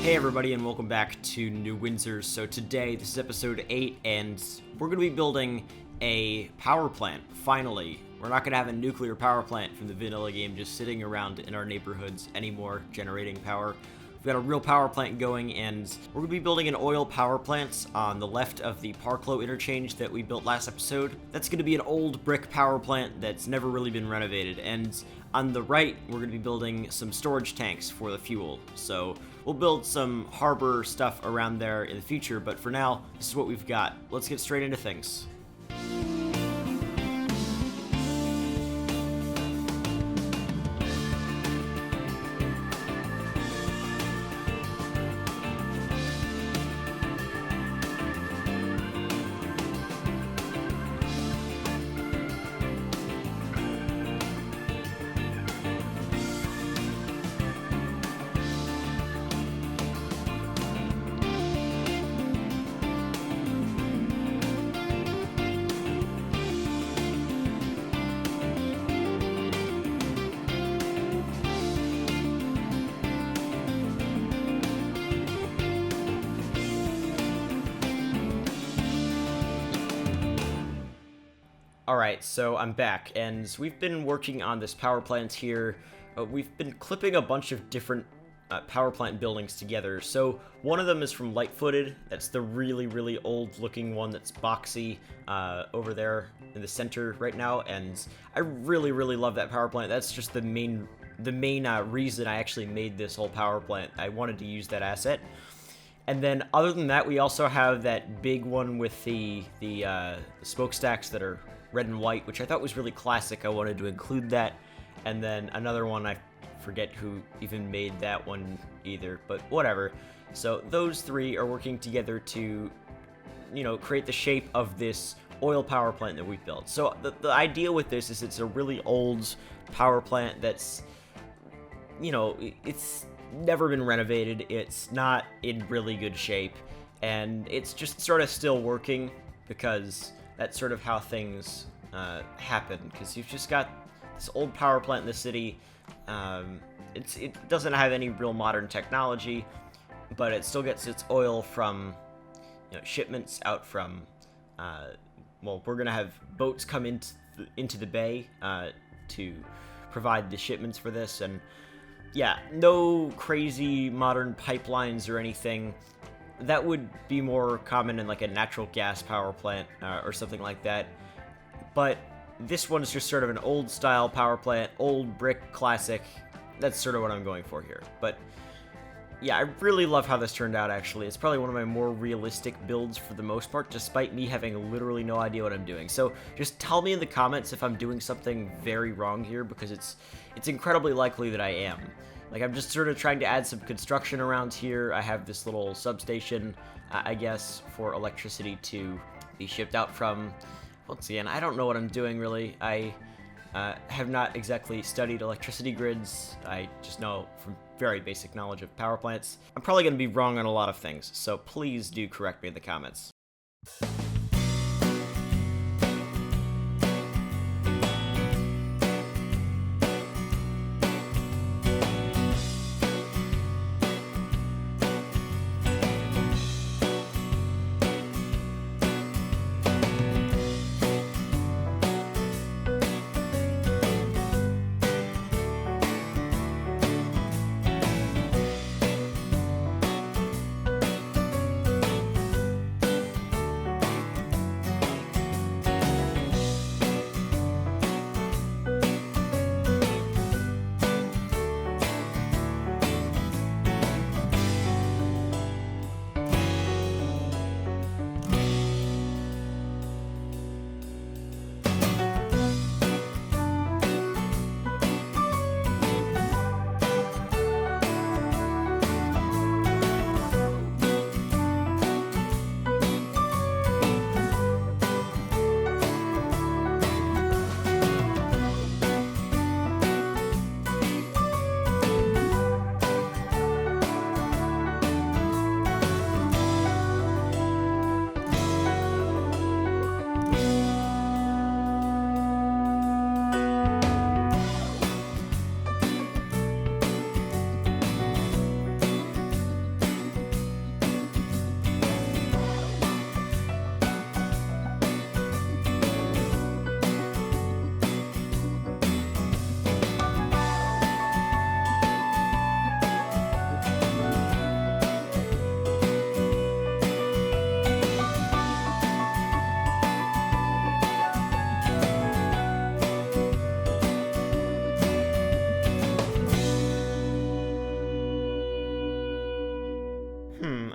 Hey everybody, and welcome back to New Windsor. So today, this is episode 8, and we're going to be building a power plant, finally. We're not going to have a nuclear power plant from the vanilla game just sitting around in our neighborhoods anymore, generating power. We've got a real power plant going, and we're going to be building an oil power plant on the left of the Parklow interchange that we built last episode. That's going to be an old brick power plant that's never really been renovated, and on the right, we're going to be building some storage tanks for the fuel. So we'll build some harbor stuff around there in the future, but for now, this is what we've got. Let's get straight into things. Alright, so I'm back, and we've been working on this power plant here. We've been clipping a bunch of different power plant buildings together. So one of them is from Lightfooted. That's the really old looking one that's boxy over there in the center right now, and I really love that power plant. That's just the main reason I actually made this whole power plant. I wanted to use that asset. And then other than that, we also have that big one with the smokestacks that are red and white, which I thought was really classic. I wanted to include that. And then another one, I forget who even made that one either, but whatever. So those three are working together to, create the shape of this oil power plant that we've built. So the idea with this is it's a really old power plant that's, it's never been renovated. It's not in really good shape, and it's just sort of still working because that's sort of how things happen, because you've just got this old power plant in the city. It doesn't have any real modern technology, but it still gets its oil from shipments out from we're gonna have boats come into the bay to provide the shipments for this. And yeah, no crazy modern pipelines or anything. That would be more common in like a natural gas power plant or something like that. But this one is just sort of an old style power plant, old brick classic. That's sort of what I'm going for here. But yeah, I really love how this turned out, actually. It's probably one of my more realistic builds for the most part, despite me having literally no idea what I'm doing. So just tell me in the comments if I'm doing something very wrong here, because it's incredibly likely that I am. Like, I'm just sort of trying to add some construction around here. I have this little substation, I guess, for electricity to be shipped out from. Once again, I don't know what I'm doing, really. I have not exactly studied electricity grids. I just know from very basic knowledge of power plants. I'm probably going to be wrong on a lot of things, so please do correct me in the comments.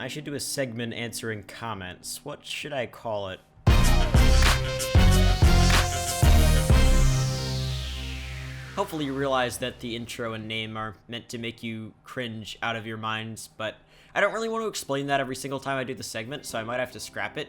I should do a segment answering comments. What should I call it? Hopefully you realize that the intro and name are meant to make you cringe out of your minds, but I don't really want to explain that every single time I do the segment, so I might have to scrap it,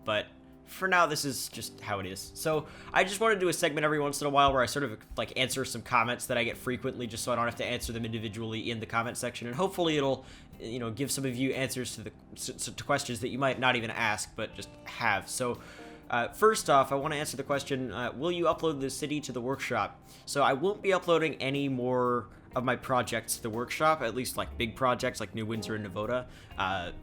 but for now, this is just how it is. So I just want to do a segment every once in a while where I sort of like answer some comments that I get frequently, just so I don't have to answer them individually in the comment section. And hopefully it'll, give some of you answers to questions that you might not even ask, but just have. So first off, I want to answer the question, will you upload the city to the workshop? So I won't be uploading any more of my projects to the workshop, at least like big projects like New Windsor and Nevada,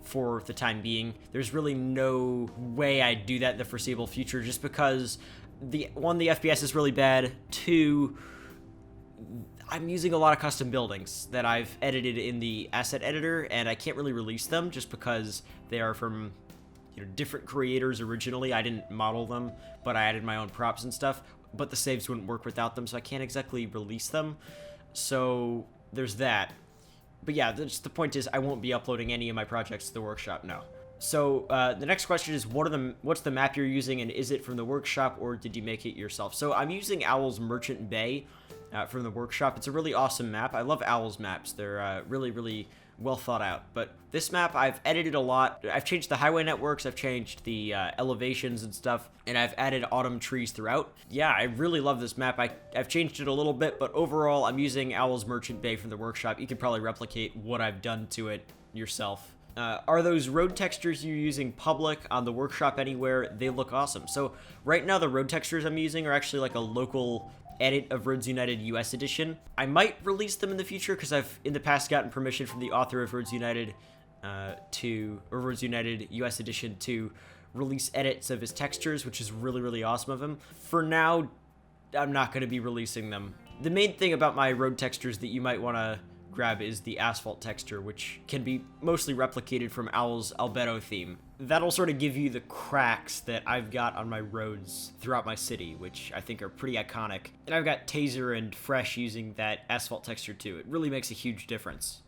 for the time being. There's really no way I'd do that in the foreseeable future, just because the FPS is really bad. 2, I'm using a lot of custom buildings that I've edited in the asset editor, and I can't really release them just because they are from different creators originally. I didn't model them, but I added my own props and stuff, but the saves wouldn't work without them, so I can't exactly release them. So there's that. But yeah, the point is I won't be uploading any of my projects to the workshop, no. So the next question is, what's the map you're using, and is it from the workshop or did you make it yourself? So I'm using Owl's Merchant Bay from the workshop. It's a really awesome map. I love Owl's maps. They're really, really well thought out. But this map I've edited a lot. I've changed the highway networks, I've changed the elevations and stuff, and I've added autumn trees throughout. Yeah, I really love this map. I've changed it a little bit, but overall I'm using Owl's Merchant Bay from the workshop. You can probably replicate what I've done to it yourself. Are those road textures you're using public on the workshop anywhere? They look awesome. So right now the road textures I'm using are actually like a local edit of Roads United US Edition. I might release them in the future because I've in the past gotten permission from the author of Roads United Roads United US Edition to release edits of his textures, which is really, really awesome of him. For now, I'm not going to be releasing them. The main thing about my road textures that you might want to grab is the asphalt texture, which can be mostly replicated from Owl's Albedo theme. That'll sort of give you the cracks that I've got on my roads throughout my city, which I think are pretty iconic. And I've got Taser and Fresh using that asphalt texture too. It really makes a huge difference.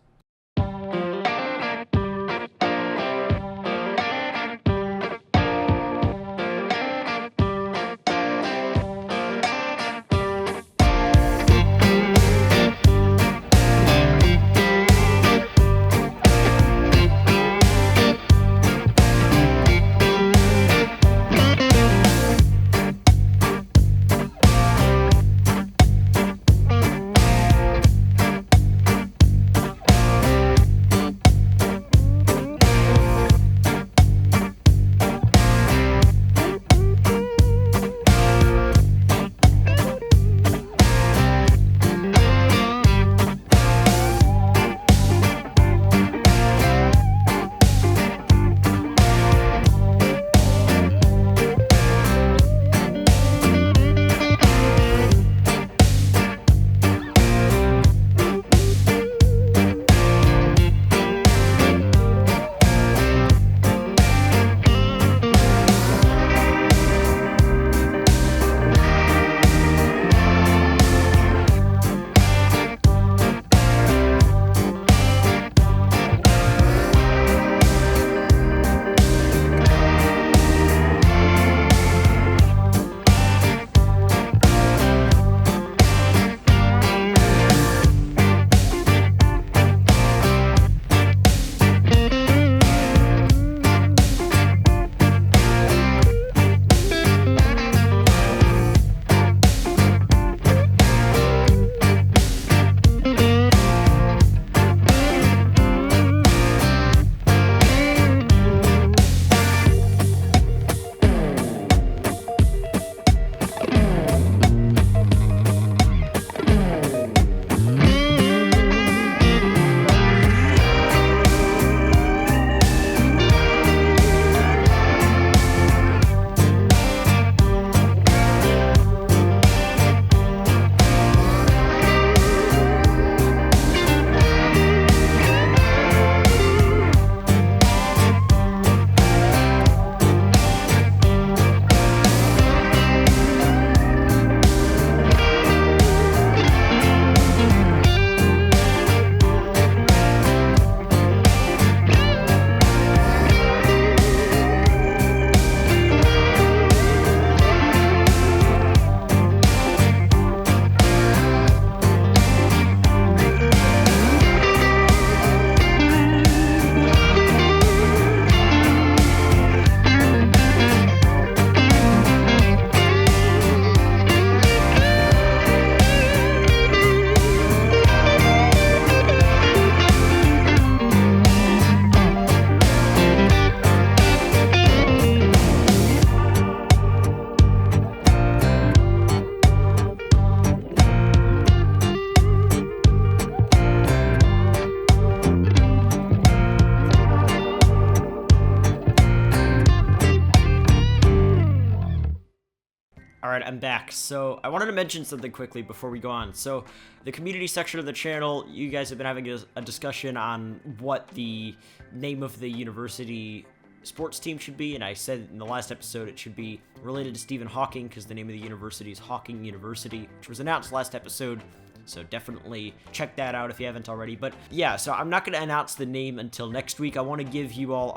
I'm back. So I wanted to mention something quickly before we go on. So the community section of the channel, you guys have been having a discussion on what the name of the university sports team should be, and I said in the last episode it should be related to Stephen Hawking because the name of the university is Hawking University, which was announced last episode. So definitely check that out if you haven't already. But yeah, so I'm not going to announce the name until next week. I want to give you all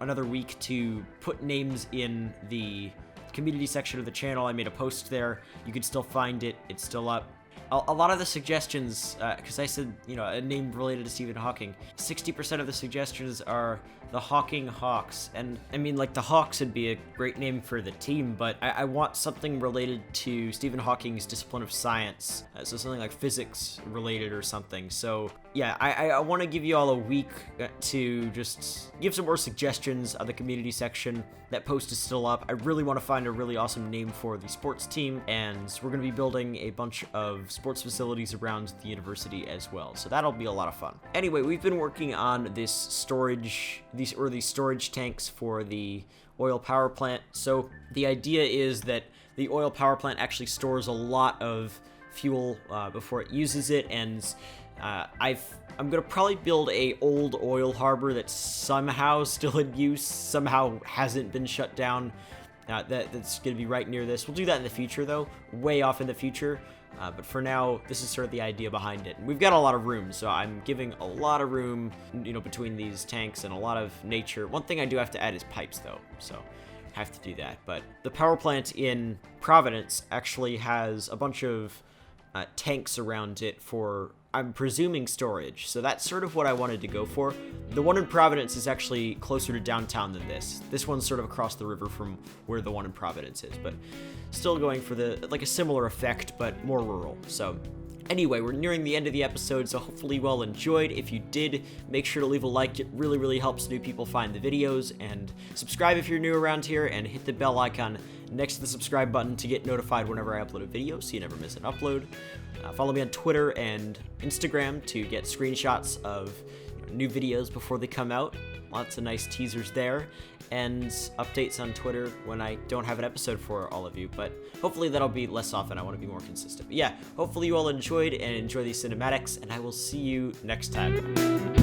another week to put names in the community section of the channel. I made a post there. You can still find it. It's still up. A lot of the suggestions, because I said, a name related to Stephen Hawking, 60% of the suggestions are the Hawking Hawks. And I mean, like, the Hawks would be a great name for the team, but I want something related to Stephen Hawking's discipline of science. So something like physics related or something. So yeah, I want to give you all a week to just give some more suggestions on the community section. That post is still up. I really want to find a really awesome name for the sports team, and we're going to be building a bunch of sports facilities around the university as well. So that'll be a lot of fun. Anyway, we've been working on this these storage tanks for the oil power plant. So the idea is that the oil power plant actually stores a lot of fuel before it uses it, and I'm gonna probably build a old oil harbor that's somehow still in use, somehow hasn't been shut down. That's gonna be right near this. We'll do that in the future, though, way off in the future. But for now, this is sort of the idea behind it. And we've got a lot of room, so I'm giving a lot of room, between these tanks and a lot of nature. One thing I do have to add is pipes, though, so I have to do that. But the power plant in Providence actually has a bunch of tanks around it for, I'm presuming, storage. So that's sort of what I wanted to go for. The one in Providence is actually closer to downtown than this. This one's sort of across the river from where the one in Providence is, but still going for a similar effect, but more rural. So anyway, we're nearing the end of the episode, so hopefully you all enjoyed. If you did, make sure to leave a like. It really, really helps new people find the videos, and subscribe if you're new around here, and hit the bell icon next to the subscribe button to get notified whenever I upload a video so you never miss an upload. Follow me on Twitter and Instagram to get screenshots of new videos before they come out. Lots of nice teasers there, and updates on Twitter when I don't have an episode for all of you, but hopefully that'll be less often. I want to be more consistent. But yeah, hopefully you all enjoyed and enjoy these cinematics, and I will see you next time.